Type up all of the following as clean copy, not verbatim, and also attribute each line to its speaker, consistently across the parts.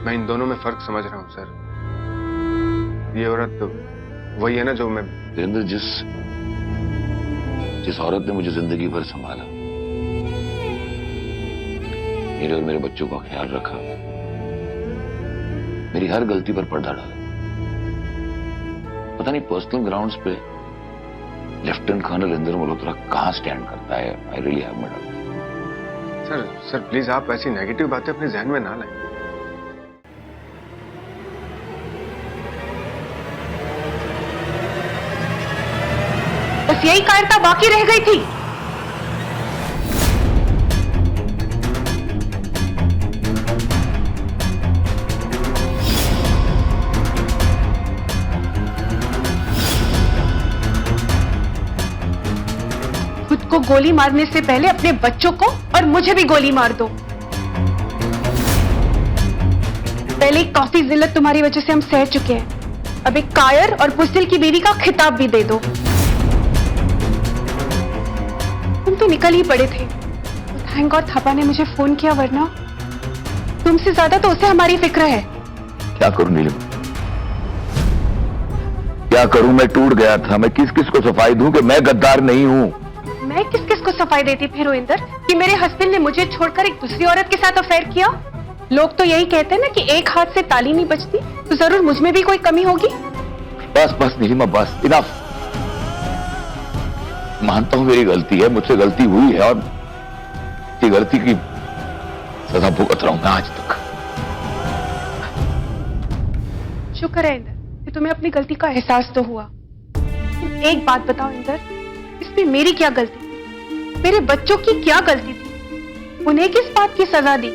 Speaker 1: मैं इन दोनों में फर्क समझ रहा हूँ सर। ये औरत तो वही है ना जो मैं।
Speaker 2: वीरेंद्र, जिस औरत ने मुझे जिंदगी भर संभाला, मेरे और मेरे बच्चों का ख्याल रखा, मेरी हर गलती पर पर्दा डाला, पता नहीं पर्सनल ग्राउंड्स पे लेफ्टिनेंट कर्नल इंदर मल्होत्रा कहां स्टैंड करता है। I really have my doubt.
Speaker 1: Sir please आप ऐसी नेगेटिव बातें अपने जहन में ना लाएं।
Speaker 3: बस यही कायरता बाकी रह गई थी। खुद को गोली मारने से पहले अपने बच्चों को और मुझे भी गोली मार दो। पहले काफी जिल्लत तुम्हारी वजह से हम सह चुके हैं, अब एक कायर और बुज़दिल की बीवी का खिताब भी दे दो। तुम तो निकल ही पड़े थे। थैंक गॉड थापा ने मुझे फोन किया, वरना तुमसे ज्यादा तो उसे हमारी फिक्र है।
Speaker 2: क्या करूं नीलिमा, क्या करूं? मैं टूट गया था। मैं किस किस को सफाई दूं कि मैं गद्दार नहीं हूं?
Speaker 3: मैं किस किस को सफाई देती फिर रोइंदर कि मेरे हस्बैंड ने मुझे छोड़कर एक दूसरी औरत के साथ अफेयर किया? लोग तो यही कहते हैं ना कि एक हाथ से ताली नहीं बजती, तो जरूर मुझ में भी कोई कमी होगी।
Speaker 2: बस बस नीलिमा, बस, इनफ। मानता हूं मेरी गलती है, मुझसे गलती हुई है और ये गलती की सजा भुगत रहा हूं मैं आज तक।
Speaker 3: शुक्र है इंदर कि तुम्हें अपनी गलती का एहसास तो हुआ। एक बात बताओ इंदर, इसमें मेरी क्या गलती थी? मेरे बच्चों की क्या गलती थी? उन्हें किस बात की सजा दी?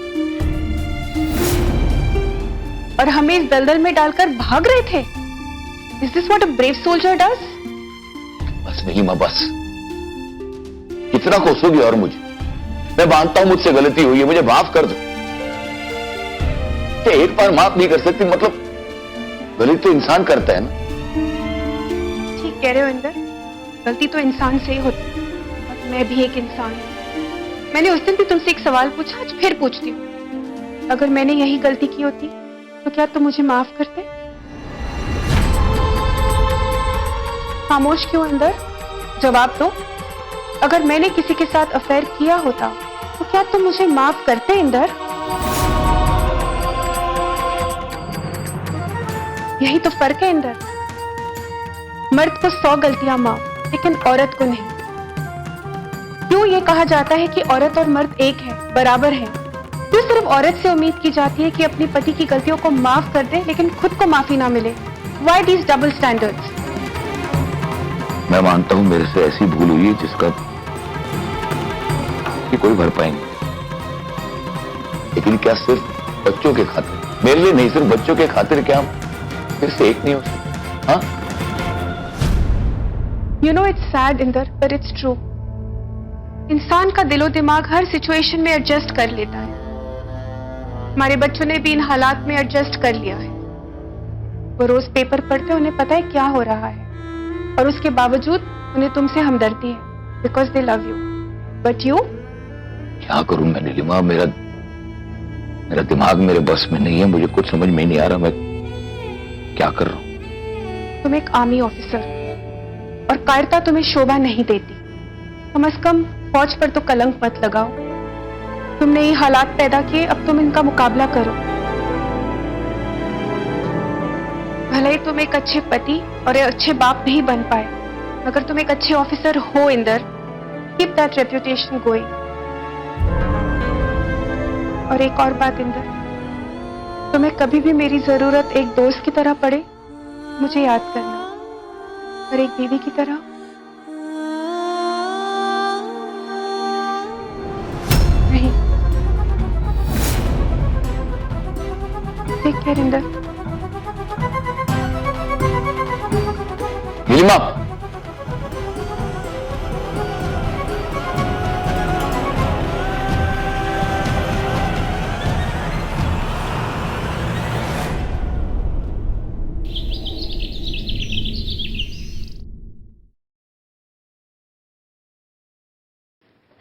Speaker 3: और हमें इस दलदल में डालकर भाग रहे थे। Is this what a brave soldier does?
Speaker 2: बस नीलिमा, बस। कितना कोसोगी और मुझे? मैं मानता हूं मुझसे गलती हुई है, मुझे माफ कर दो। क्या एक बार माफ नहीं कर सकती? मतलब गलती तो इंसान करता है ना।
Speaker 3: ठीक कह रहे हो इंदर, गलती तो इंसान से ही होती है और मैं भी एक इंसान हूं। मैंने उस दिन भी तुमसे एक सवाल पूछा, आज फिर पूछती हूँ। अगर मैंने यही गलती की होती तो क्या तुम मुझे माफ करते? खामोश क्यों इंदर? जवाब दो। अगर मैंने किसी के साथ अफेयर किया होता तो क्या तुम मुझे माफ करते इंदर? यही तो फर्क है इंदर। मर्द को 100 गलतियां माफ, लेकिन औरत को नहीं। क्यों ये कहा जाता है कि औरत और मर्द एक है, बराबर है? क्यों सिर्फ औरत से उम्मीद की जाती है कि अपने पति की गलतियों को माफ कर दे, लेकिन खुद को माफी ना मिले? Why these double standards?
Speaker 2: मैं मानता हूं मेरे से ऐसी भूल हुई है जिसका कि कोई भरपाई नहीं, लेकिन क्या सिर्फ बच्चों के खातिर, मेरे लिए नहीं, सिर्फ बच्चों के खातिर क्या हम फिर से एक नहीं हो सकते? हाँ?
Speaker 3: You know it's sad Inder, but it's true. इंसान का दिलो दिमाग हर सिचुएशन में एडजस्ट कर लेता है। हमारे बच्चों ने भी इन हालात में एडजस्ट कर लिया है। वो रोज पेपर पढ़ते, उन्हें पता है क्या हो रहा है, और उसके बावजूद उन्हें तुमसे हमदर्दी है, because they love you. But you?
Speaker 2: क्या करूं मैं नीलिमा? मेरा दिमाग मेरे बस में नहीं है। मुझे कुछ समझ में नहीं आ रहा मैं क्या कर रहा हूं।
Speaker 3: तुम एक आर्मी ऑफिसर और कायरता तुम्हें शोभा नहीं देती। कम से कम फौज पर तो कलंक मत लगाओ। तुमने ये हालात पैदा किए, अब तुम इनका मुकाबला करो। भले ही तुम एक अच्छे पति और एक अच्छे बाप नहीं बन पाए, मगर तुम एक अच्छे ऑफिसर हो Inder. Keep that reputation going. और एक और बात इंदर, तुम्हें कभी भी मेरी जरूरत एक दोस्त की तरह पड़े, मुझे याद करना, और एक बीवी की तरह नहीं। Take care Inder.
Speaker 2: Neelima,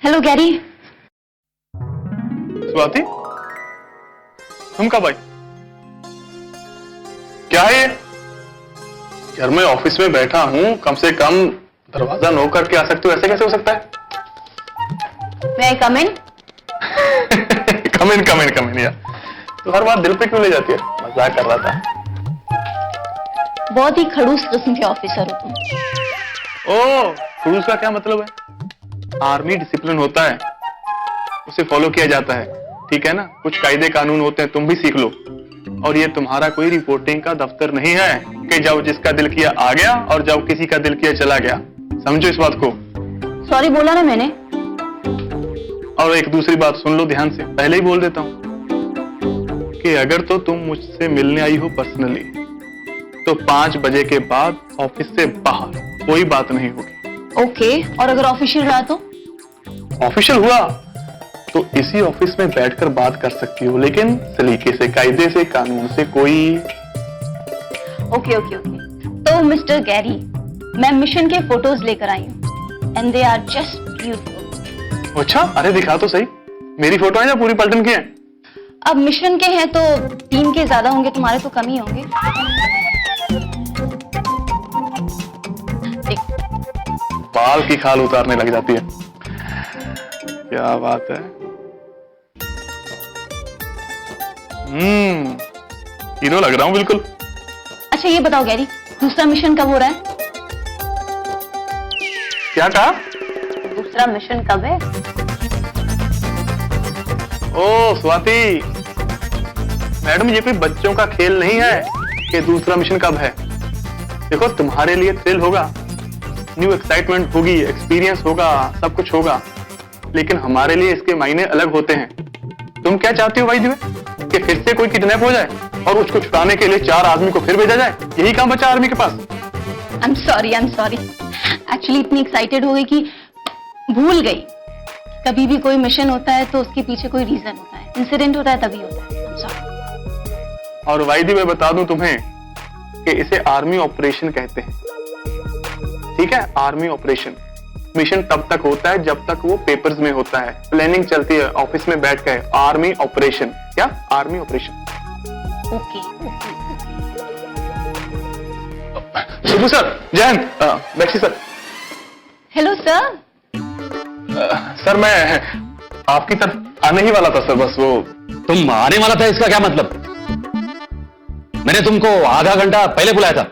Speaker 3: hello Gary.
Speaker 1: Swati, तुम कब आई?
Speaker 4: क्या है ये? यार मैं ऑफिस में बैठा हूँ, कम से कम दरवाजा नॉक करके आ सकते हो, ऐसे कैसे हो सकता है?
Speaker 5: मैं कम इन?
Speaker 4: कम इन यार। तो हर बात दिल पे क्यों ले जाती है? मजाक कर रहा था।
Speaker 5: बहुत ही खड़ूस किस्म के ऑफिसर हो तुम।
Speaker 4: ओ, खड़ूस का क्या मतलब है? आर्मी डिसिप्लिन होता है, उसे फॉलो किया जाता है, ठीक है ना? कुछ कायदे कानून होते हैं, तुम भी सीख लो। और ये तुम्हारा कोई रिपोर्टिंग का दफ्तर नहीं है कि जब जिसका दिल किया आ गया और जब किसी का दिल किया चला गया। समझो इस बात को।
Speaker 5: सॉरी बोला ना मैंने।
Speaker 4: और एक दूसरी बात सुन लो ध्यान से, पहले ही बोल देता हूं कि अगर तो तुम मुझसे मिलने आई हो पर्सनली, तो 5 बजे के बाद ऑफिस से बाहर कोई बात नहीं होगी।
Speaker 5: ओके, और अगर ऑफिशियल रहा तो?
Speaker 4: ऑफिशियल हुआ तो इसी ऑफिस में बैठकर बात कर सकती हो, लेकिन सलीके से, कायदे से, कानून से। कोई
Speaker 5: ओके। तो मिस्टर गैरी, मैं मिशन के फोटोज लेकर आई हूँ and they are just beautiful.
Speaker 4: अच्छा, अरे दिखा तो सही। मेरी फोटो है या पूरी पलटन की है?
Speaker 5: अब मिशन के हैं तो टीम के ज्यादा होंगे, तुम्हारे तो कम ही होंगे।
Speaker 4: बाल की खाल उतारने लग जाती है। क्या बात है। हीरो लग रहा हूं बिल्कुल।
Speaker 5: अच्छा ये बताओ गैरी, दूसरा मिशन कब हो रहा है?
Speaker 4: क्या कहा?
Speaker 5: दूसरा मिशन कब है?
Speaker 4: ओ स्वाति मैडम, ये कोई बच्चों का खेल नहीं है कि दूसरा मिशन कब है। देखो, तुम्हारे लिए थ्रिल होगा, न्यू एक्साइटमेंट होगी, एक्सपीरियंस होगा, सब कुछ होगा, लेकिन हमारे लिए इसके मायने अलग होते हैं। तुम क्या चाहती हो भाई दिवे? कि फिर से कोई किडनैप हो जाए और उसको छुड़ाने के लिए 4 आदमी को फिर भेजा जाए? यही काम बचा आर्मी के पास।
Speaker 5: I am sorry. एक्चुअली इतनी एक्साइटेड हो गई कि भूल गई। कभी भी कोई मिशन होता है तो उसके पीछे कोई रीजन होता है, इंसिडेंट होता है तभी होता है। आई एम सॉरी।
Speaker 4: और वाइदी मैं बता दूं तुम्हें कि इसे आर्मी ऑपरेशन कहते हैं, ठीक है? Army operation. मिशन तब तक होता है जब तक वो पेपर्स में होता है, प्लानिंग चलती है ऑफिस में बैठ कर। Army operation. क्या? Army operation.
Speaker 5: ओके।
Speaker 4: सुबह सर, जयंत, बैठिए सर।
Speaker 5: Hello sir.
Speaker 4: सर मैं आपकी तरफ आने ही वाला था सर, बस वो।
Speaker 2: तुम आने वाला था इसका क्या मतलब? मैंने तुमको आधा घंटा पहले बुलाया था।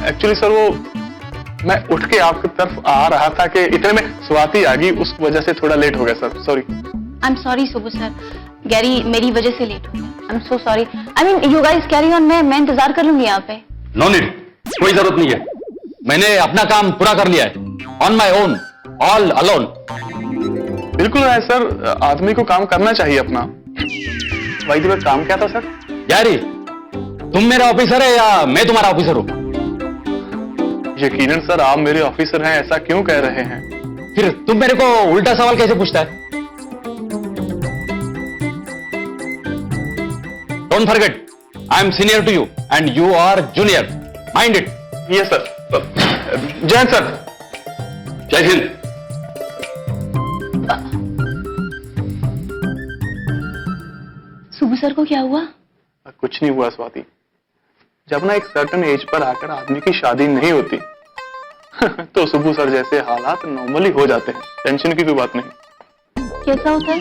Speaker 4: एक्चुअली सर वो मैं उठ के आपकी तरफ आ रहा था कि इतने में स्वाति आ गई, उस वजह से थोड़ा लेट हो गया sir, sorry.
Speaker 5: I am sorry सुबह सर, गैरी मेरी वजह से लेट हो गया। I am so sorry. I mean you guys carry on, मैं इंतजार कर लूंगी यहाँ पे।
Speaker 2: नो नीड, कोई जरूरत नहीं है। मैंने अपना काम पूरा कर लिया है, on my own, all alone.
Speaker 4: बिल्कुल है सर, आदमी को काम करना चाहिए अपना। भाई जी काम क्या था सर?
Speaker 2: गैरी, तुम मेरा ऑफिसर है या मैं तुम्हारा ऑफिसर हूं?
Speaker 4: यकीनन सर आप मेरे ऑफिसर हैं, ऐसा क्यों कह रहे हैं?
Speaker 2: फिर तुम मेरे को उल्टा सवाल कैसे पूछता है? Don't forget, I am senior to you and you are junior, mind it.
Speaker 4: Yes sir. Jayant sir.
Speaker 2: Jai Hind.
Speaker 5: सुबह सर को क्या हुआ?
Speaker 4: कुछ नहीं हुआ स्वाति। जब ना एक सर्टन एज पर आकर आदमी की शादी नहीं होती तो सुबह सर जैसे हालात नॉर्मली हो जाते हैं, टेंशन की कोई बात नहीं।
Speaker 5: कैसा होता है?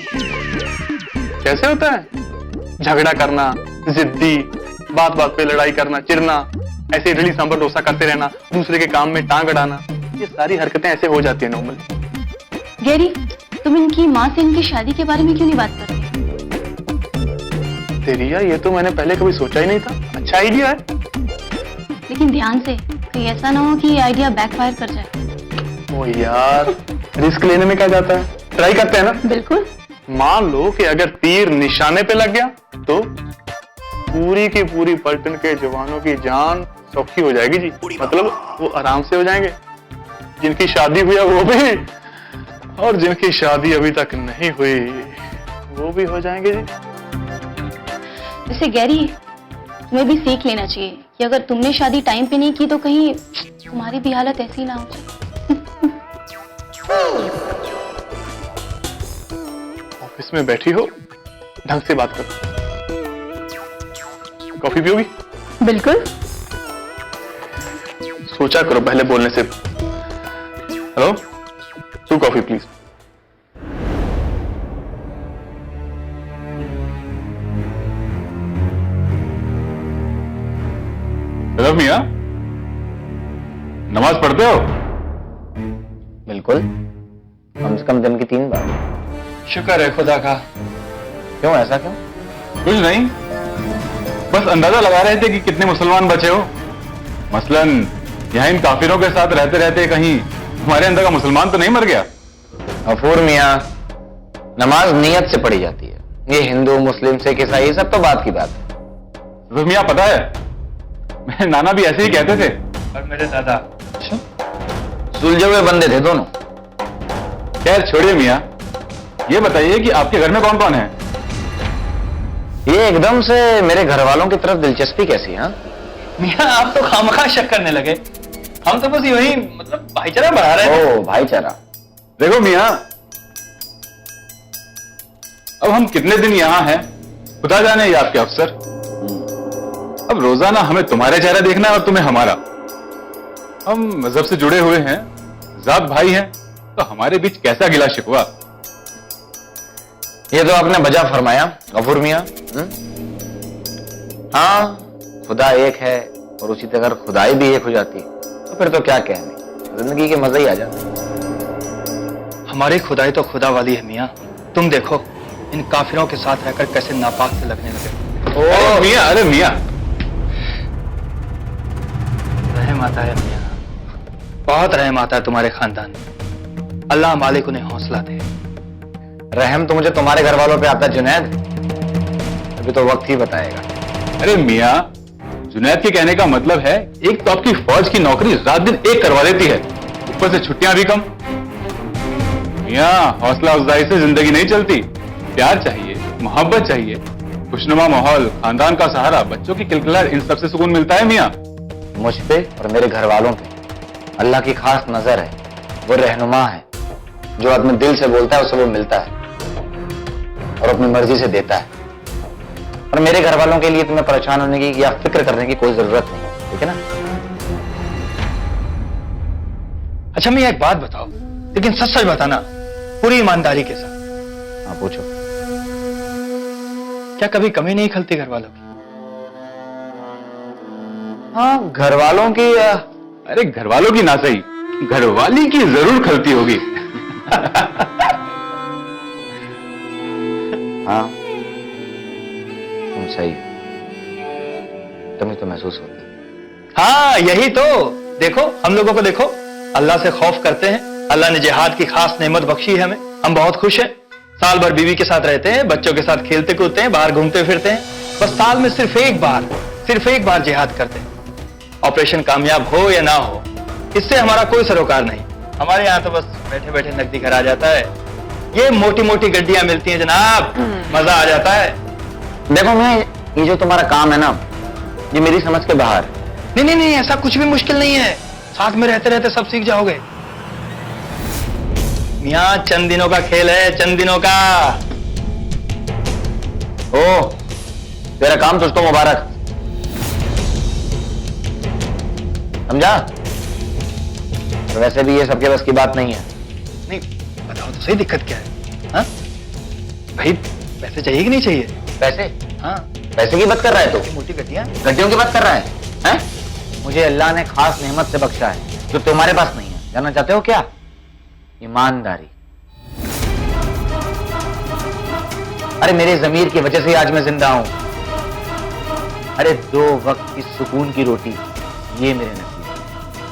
Speaker 4: कैसे होता है? झगड़ा करना, जिद्दी, बात बात पे लड़ाई करना, चिढ़ना, ऐसे इडली सांभर डोसा करते रहना, दूसरे के काम में टांग अड़ाना, ये सारी हरकतें ऐसे हो जाती है नॉर्मली।
Speaker 5: गैरी, तुम इनकी माँ से इनकी शादी के बारे में क्यों नहीं बात करते?
Speaker 4: तेरिया, ये तो मैंने पहले कभी सोचा ही नहीं था। अच्छा आइडिया है,
Speaker 5: लेकिन ध्यान से, कहीं ऐसा ना हो कि ये आइडिया बैकफायर कर जाए।
Speaker 4: ओ यार, रिस्क लेने में क्या जाता है, ट्राई करते हैं ना।
Speaker 5: बिल्कुल।
Speaker 4: मान लो कि अगर तीर निशाने पे लग गया तो पूरी की पूरी पलटन के जवानों की जान सौखी हो जाएगी जी। मतलब वो आराम से हो जाएंगे, जिनकी शादी हुई है वो भी, और जिनकी शादी अभी तक नहीं हुई वो भी हो जाएंगे जी।
Speaker 5: वैसे गैरी, तुम्हें भी सीख लेना चाहिए कि अगर तुमने शादी टाइम पे नहीं की तो कहीं तुम्हारी भी हालत ऐसी ना हो जाए।
Speaker 4: ऑफिस में बैठी हो, ढंग से बात करो। कॉफी पियोगी?
Speaker 5: बिल्कुल।
Speaker 4: सोचा करो पहले बोलने से। Hello, 2 coffee please.
Speaker 6: हेलो मियां, नमाज पढ़ते हो?
Speaker 2: बिल्कुल, कम से कम दिन की 3 बार।
Speaker 6: शुक्र है खुदा का।
Speaker 2: क्यों, ऐसा क्यों?
Speaker 6: कुछ नहीं, बस अंदाजा लगा रहे थे कि कितने मुसलमान बचे हो। मसलन यहाँ इन काफिरों के साथ रहते रहते कहीं हमारे अंदर का मुसलमान तो नहीं मर गया।
Speaker 2: गफूर मियां, नमाज नियत से पढ़ी जाती है। ये हिंदू, मुस्लिम, सिख, ईसाई, सब तो बात की बात है।
Speaker 6: तो मियां पता है, मेरे नाना भी ऐसे ही कहते थे और मेरे दादा।
Speaker 2: सुलझे हुए बंदे थे दोनों।
Speaker 6: खैर छोड़िए मियां, ये बताइए कि आपके घर में कौन कौन है?
Speaker 2: ये एकदम से मेरे घर वालों की तरफ दिलचस्पी कैसी है?
Speaker 7: मियां आप तो खामखा शक करने लगे। हम तो बस यही मतलब भाईचारा बढ़ा रहे हैं।
Speaker 2: ओ भाईचारा।
Speaker 6: देखो मियां, अब हम कितने दिन यहां हैं खुदा जाने, ये आपके अफसर। अब रोजाना हमें तुम्हारे चेहरा देखना है और तुम्हें हमारा। हम मजहब से जुड़े हुए हैं, जात भाई हैं, तो हमारे बीच कैसा गिला शिकवा।
Speaker 2: ये तो आपने बजा फरमाया गफूर मियां। हाँ, खुदा एक है और उसी तरह अगर खुदाई भी एक हो जाती तो फिर तो क्या कहने, जिंदगी के मजे ही आ जाते।
Speaker 7: हमारी खुदाई तो खुदा वाली है मियां। तुम देखो इन काफिरों के साथ रहकर कैसे नापाक से लगने लगे।
Speaker 6: अरे मियां, अरे मियां,
Speaker 7: रहम आता है मियां, बहुत रहम आता है तुम्हारे खानदान में। अल्लाह मालिक उन्हें हौसला दे।
Speaker 2: रहम तो मुझे तुम्हारे घर वालों पे आता है जुनैद, अभी तो वक्त ही बताएगा।
Speaker 6: अरे मियां, जुनैद के कहने का मतलब है एक तो आपकी फौज की नौकरी रात दिन एक करवा देती है, ऊपर से छुट्टियां भी कम। मियां, हौसला अफजाई से जिंदगी नहीं चलती। प्यार चाहिए, मोहब्बत चाहिए, खुशनुमा माहौल, खानदान का सहारा, बच्चों की किलकिलाहट, इन सबसे सुकून मिलता है मियां।
Speaker 2: मुझ पे और मेरे घर वालों पे अल्लाह की खास नजर है। वो रहनुमा है, जो आदमी दिल से बोलता है उसे वो मिलता है और अपनी मर्जी से देता है। और मेरे घर वालों के लिए तुम्हें परेशान होने की या फिक्र करने की कोई जरूरत नहीं, ठीक है ना?
Speaker 7: अच्छा मियां एक बात बताओ, लेकिन सच सच बताना, पूरी ईमानदारी के साथ।
Speaker 2: हाँ पूछो।
Speaker 7: क्या कभी कमी नहीं खलती घर वालों की?
Speaker 2: हाँ, घर वालों की
Speaker 6: अरे घर वालों की ना सही, घरवाली की जरूर खलती होगी।
Speaker 2: हाँ तुम सही, तुम्हें तो महसूस होती।
Speaker 7: हाँ यही तो, देखो हम लोगों को देखो, अल्लाह से खौफ करते हैं। अल्लाह ने जिहाद की खास नेमत बख्शी है हमें, हम बहुत खुश हैं। साल भर बीवी के साथ रहते हैं, बच्चों के साथ खेलते कूदते हैं, बाहर घूमते फिरते हैं। बस साल में सिर्फ एक बार जिहाद करते हैं। ऑपरेशन कामयाब हो या ना हो, इससे हमारा कोई सरोकार नहीं। हमारे यहाँ तो बस बैठे बैठे नकदी घर आ जाता है। ये मोटी मोटी गड्डियां मिलती हैं जनाब, मजा आ जाता है।
Speaker 2: देखो मैं, ये जो तुम्हारा काम है ना, ये मेरी समझ के बाहर है।
Speaker 7: नहीं नहीं नहीं, ऐसा कुछ भी मुश्किल नहीं है। साथ में रहते रहते सब सीख जाओगे। मियां चंद दिनों का खेल है, चंद दिनों का।
Speaker 2: ओ, तेरा काम तुझको मुबारक, समझा? तो वैसे भी ये सबके बस की बात नहीं है।
Speaker 7: नहीं बताओ तो सही, दिक्कत क्या है? हाँ भाई, पैसे चाहिए कि नहीं चाहिए?
Speaker 2: पैसे?
Speaker 7: हाँ,
Speaker 2: पैसे की बात कर रहा है तू?
Speaker 7: मोटी गड्डियां।
Speaker 2: गड्डियों की बात कर रहा है, हैं? मुझे अल्लाह ने खास नेमत से बख्शा है जो तुम्हारे पास नहीं है। जानना चाहते हो क्या? ईमानदारी। अरे मेरे जमीर की वजह से आज मैं जिंदा हूं। अरे 2 वक्त की सुकून की रोटी, ये मेरे नसीब है,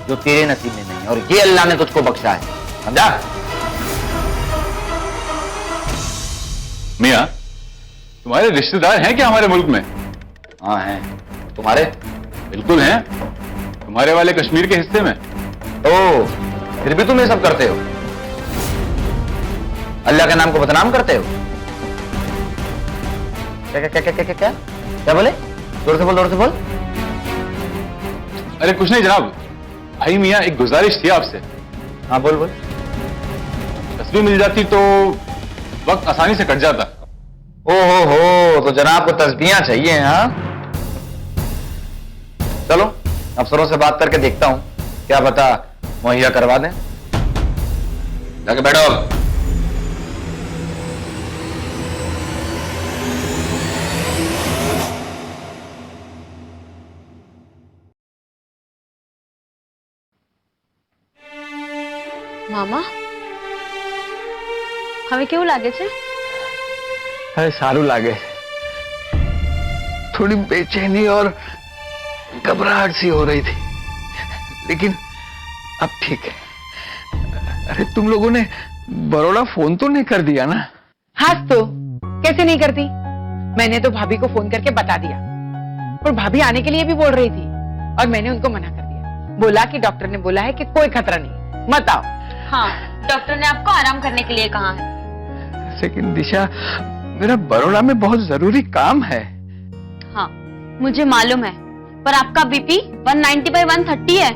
Speaker 2: जो तेरे नसीब में नहीं, और ये अल्लाह ने तुझको बख्शा है, समझा?
Speaker 6: मियां, तुम्हारे रिश्तेदार हैं क्या हमारे मुल्क में?
Speaker 2: हाँ हैं। तुम्हारे?
Speaker 6: बिल्कुल हैं, तुम्हारे वाले कश्मीर के हिस्से में।
Speaker 2: ओ, फिर भी तुम ये सब करते हो, अल्लाह के नाम को बदनाम करते हो। क्या क्या क्या क्या क्या क्या क्या बोले? जोर से बोल, जोर से बोल।
Speaker 6: अरे कुछ नहीं जनाब, भाई मियां एक गुजारिश थी आपसे।
Speaker 2: हाँ बोल बोल।
Speaker 6: तस्वीर मिल जाती तो वक्त आसानी से कट जाता।
Speaker 2: ओ हो, तो जनाब को तस्बीहां चाहिए? हाँ चलो अफसरों से बात करके देखता हूं, क्या पता मुहैया करवा दें। जाके बैठो।
Speaker 5: મામા હવે કેવું લાગે છે?
Speaker 7: अरे सारू लागे, थोड़ी बेचैनी और घबराहट सी हो रही थी, लेकिन अब ठीक है। अरे तुम लोगों ने बड़ौदा फोन तो नहीं कर दिया ना?
Speaker 8: हाँ तो कैसे नहीं करती, मैंने तो भाभी को फोन करके बता दिया और भाभी आने के लिए भी बोल रही थी और मैंने उनको मना कर दिया, बोला कि डॉक्टर ने बोला है कि कोई खतरा नहीं, मत आओ।
Speaker 5: हाँ, डॉक्टर ने आपको आराम करने के लिए कहा है।
Speaker 7: लेकिन दिशा, मेरा बड़ौदा में बहुत जरूरी काम है।
Speaker 5: हाँ, मुझे मालूम है, पर आपका बीपी 190/130 है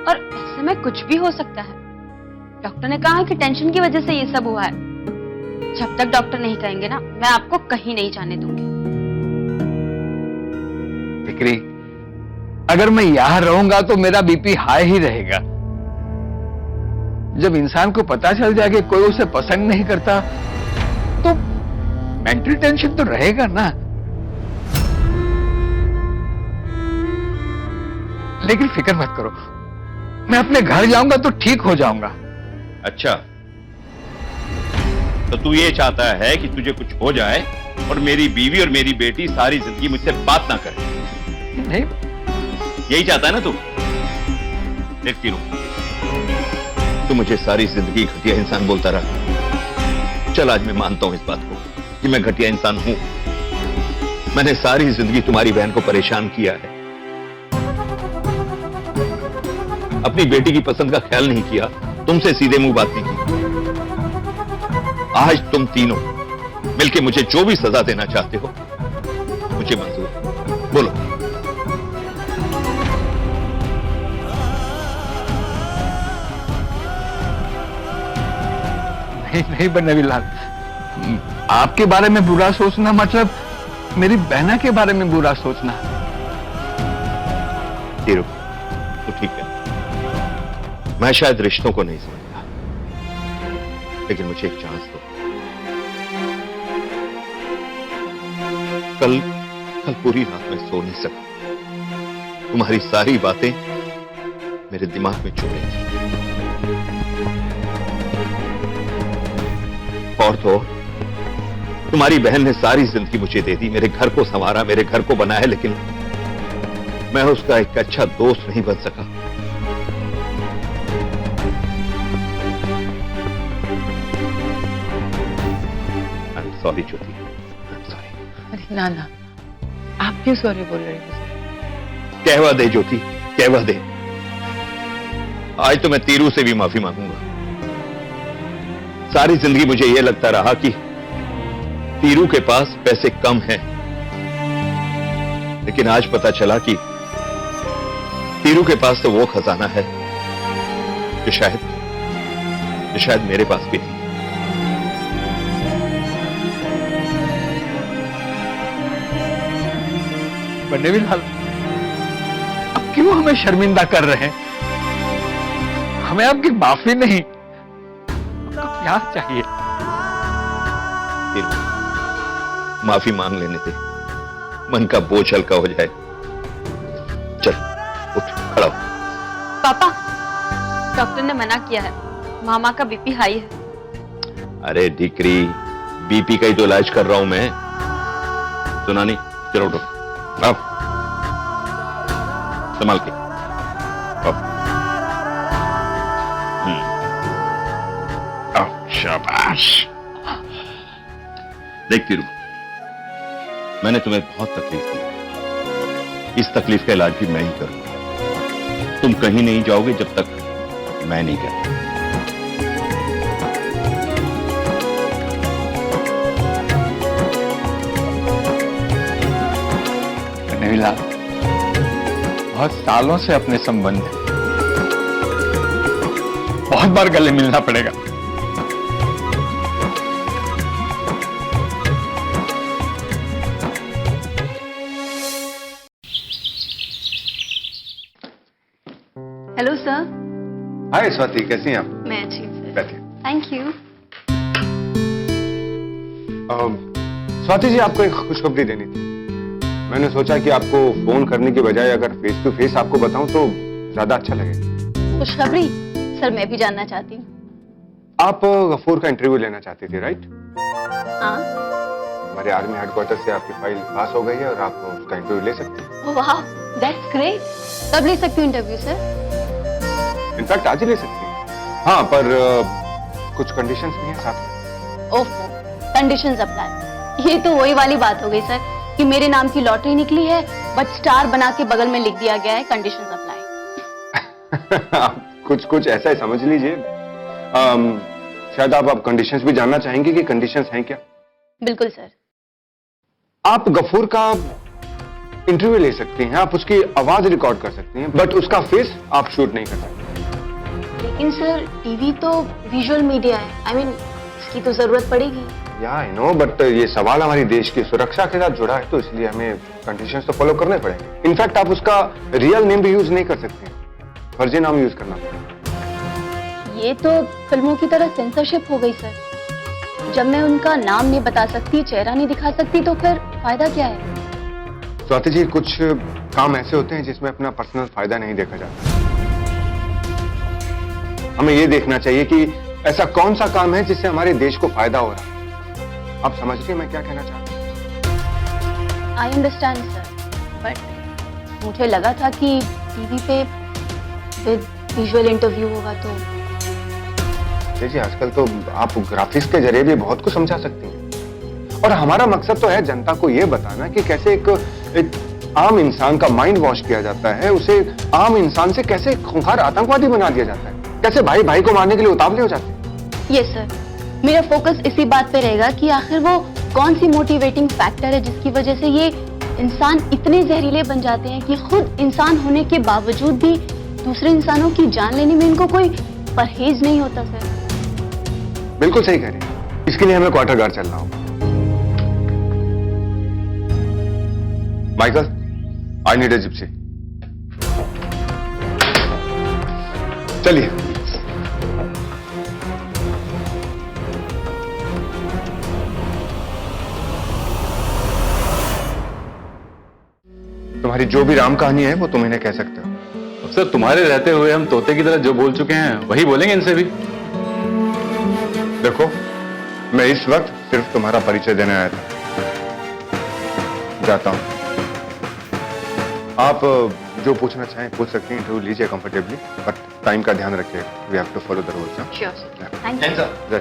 Speaker 5: और ऐसे में कुछ भी हो सकता है। डॉक्टर ने कहा है कि टेंशन की वजह से ये सब हुआ है। जब तक डॉक्टर नहीं कहेंगे ना, मैं आपको कहीं नहीं जाने दूंगी।
Speaker 7: फिक्री, अगर मैं यहां रहूंगा तो मेरा बीपी हाई ही रहेगा। जब इंसान को पता चल जाए कि कोई उसे पसंद नहीं करता तो मेंटल टेंशन तो रहेगा ना। लेकिन फिक्र मत करो, मैं अपने घर जाऊंगा तो ठीक हो जाऊंगा।
Speaker 9: अच्छा, तो तू ये चाहता है कि तुझे कुछ हो जाए और मेरी बीवी और मेरी बेटी सारी जिंदगी मुझसे बात ना करे?
Speaker 7: नहीं,
Speaker 9: यही चाहता है ना तू? देखती रहूं, तू मुझे सारी जिंदगी घटिया इंसान बोलता रहा। चल, आज मैं मानता हूं इस बात को कि मैं घटिया इंसान हूं। मैंने सारी जिंदगी तुम्हारी बहन को परेशान किया है, अपनी बेटी की पसंद का ख्याल नहीं किया, तुमसे सीधे मुंह बात नहीं की। आज तुम तीनों मिलके मुझे जो भी सजा देना चाहते हो मुझे मंजूर है। बोलो।
Speaker 7: नहीं बनवीलाल, आपके बारे में बुरा सोचना मतलब मेरी बहना के बारे में बुरा सोचना।
Speaker 9: तीरू, तो ठीक है, मैं शायद रिश्तों को नहीं समझता, लेकिन मुझे एक चांस दो। कल पूरी रात में सो नहीं सका। तुम्हारी सारी बातें मेरे दिमाग में चुभ रही थी। और तो तुम्हारी बहन ने सारी जिंदगी मुझे दे दी, मेरे घर को संवारा, मेरे घर को बनाया, लेकिन मैं उसका एक अच्छा दोस्त नहीं बन सका। आई am sorry Jyoti, I am sorry.
Speaker 8: अरे ना ना, आप क्यों सॉरी बोल रहे हो?
Speaker 9: कहवा दे ज्योति, कहवा दे। आज तो मैं तीरू से भी माफी मांगूंगा। सारी जिंदगी मुझे यह लगता रहा कि तीरू के पास पैसे कम हैं, लेकिन आज पता चला कि तीरू के पास तो वो खजाना है जो शायद मेरे पास भी नहीं।
Speaker 7: बनवीलाल, अब क्यों हमें शर्मिंदा कर रहे हैं? हमें आपकी माफी नहीं, क्या चाहिए?
Speaker 9: माफी मांग लेने दे, मन का बोझ हल्का हो जाए। चल उठ, खड़ा हो।
Speaker 5: पापा, डॉक्टर ने मना किया है, मामा का बीपी हाई है।
Speaker 9: अरे डिक्री, बीपी का ही तो इलाज कर रहा हूं मैं, सुना नहीं? चलो उठो, आओ, संभाल के आओ। शाबाश। देखती रहूं, मैंने तुम्हें बहुत तकलीफ दी, इस तकलीफ का इलाज भी मैं ही करूंगा। तुम कहीं नहीं जाओगे जब तक मैं नहीं कहता।
Speaker 7: बनवीलाल, बहुत सालों से अपने संबंध है, बहुत बार गले मिलना पड़ेगा।
Speaker 5: Hello sir.
Speaker 1: हाय स्वाति, कैसी हैं आप?
Speaker 5: मैं अच्छी हूँ सर।
Speaker 1: बैठिए।
Speaker 5: Thank you.
Speaker 1: स्वाति जी, आपको एक खुशखबरी देनी थी। मैंने सोचा कि आपको फोन करने की बजाय अगर फेस टू फेस आपको बताऊं तो ज्यादा अच्छा लगेगा।
Speaker 5: खुशखबरी? सर मैं भी जानना चाहती हूँ।
Speaker 1: आप गफूर का इंटरव्यू लेना चाहती थी, राइट?
Speaker 5: हाँ।
Speaker 1: हमारे आर्मी हेडक्वार्टर से आपकी फाइल पास हो गई है और आप उसका इंटरव्यू ले सकते हैं।
Speaker 5: वाह, दैट्स ग्रेट। कब ले सकती हूँ इंटरव्यू सर?
Speaker 1: इनफैक्ट आज ही ले सकती हैं। हाँ, पर कुछ कंडीशंस भी हैं साथ में।
Speaker 5: ओफो, कंडीशंस अप्लाई। ये तो वही वाली बात हो गई सर कि मेरे नाम की लॉटरी निकली है बट स्टार बना के बगल में लिख दिया गया है कंडीशंस अप्लाई।
Speaker 1: कुछ कुछ ऐसा ही समझ लीजिए। शायद आप कंडीशंस भी जानना चाहेंगे कि कंडीशंस हैं क्या?
Speaker 5: बिल्कुल सर।
Speaker 1: आप गफूर का इंटरव्यू ले सकती हैं, आप उसकी आवाज रिकॉर्ड कर सकती हैं, बट उसका फेस आप शूट नहीं कर सकते।
Speaker 5: लेकिन सर टीवी तो विजुअल मीडिया है, आई मीन इसकी तो जरूरत पड़ेगी।
Speaker 1: या आई नो, बट ये सवाल हमारी देश की सुरक्षा के साथ जुड़ा है तो इसलिए हमें कंडीशंस तो फॉलो करने पड़ेंगे। इनफैक्ट आप उसका रियल नेम भी यूज नहीं कर सकते हैं, फर्जी नाम यूज करना पड़ेगा।
Speaker 5: ये तो फिल्मों की तरह सेंसरशिप हो गई सर। जब मैं उनका नाम नहीं बता सकती, चेहरा नहीं दिखा सकती तो फिर फायदा क्या है?
Speaker 1: स्वाति जी, कुछ काम ऐसे होते हैं जिसमें अपना पर्सनल फायदा नहीं देखा जाता। हमें ये देखना चाहिए कि ऐसा कौन सा काम है जिससे हमारे देश को फायदा हो रहा है। आप समझ रहे मैं क्या कहना चाहता हूँ?
Speaker 5: आई अंडरस्टैंड सर, बट मुझे लगा था कि टीवी पे विद विजुअल इंटरव्यू होगा तो।
Speaker 1: जी, आजकल तो आप ग्राफिक्स के जरिए भी बहुत कुछ समझा सकती हैं। और हमारा मकसद तो है जनता को यह बताना कि कैसे एक आम इंसान का माइंड वॉश किया जाता है, उसे आम इंसान से कैसे खूंखार आतंकवादी बना दिया जाता है, कैसे भाई भाई को मारने के लिए उतावले हो जाते हैं।
Speaker 5: यस सर, मेरा फोकस इसी बात पे रहेगा कि आखिर वो कौन सी मोटिवेटिंग फैक्टर है जिसकी वजह से ये इंसान इतने जहरीले बन जाते हैं कि खुद इंसान होने के बावजूद भी दूसरे इंसानों की जान लेने में इनको कोई परहेज नहीं होता सर।
Speaker 1: बिल्कुल सही कह रहे हैं। इसके लिए हमें क्वार्टर गार्ड चलना होगा। Michael, I need a Gypsy. चलिए। तुम्हारी जो भी राम कहानी है वो तुम इन्हें कह सकते हो।
Speaker 6: सर तुम्हारे रहते हुए हम तोते की तरह जो बोल चुके हैं वही बोलेंगे इनसे भी।
Speaker 1: देखो, मैं इस वक्त सिर्फ तुम्हारा परिचय देने आया था। जाता हूं। आप जो पूछना चाहें पूछ सकते हैं, इंटरव्यू लीजिए कंफर्टेबली, बट टाइम का ध्यान रखिए। We have to follow the rules.
Speaker 5: Sure sir, thank you.
Speaker 1: जय।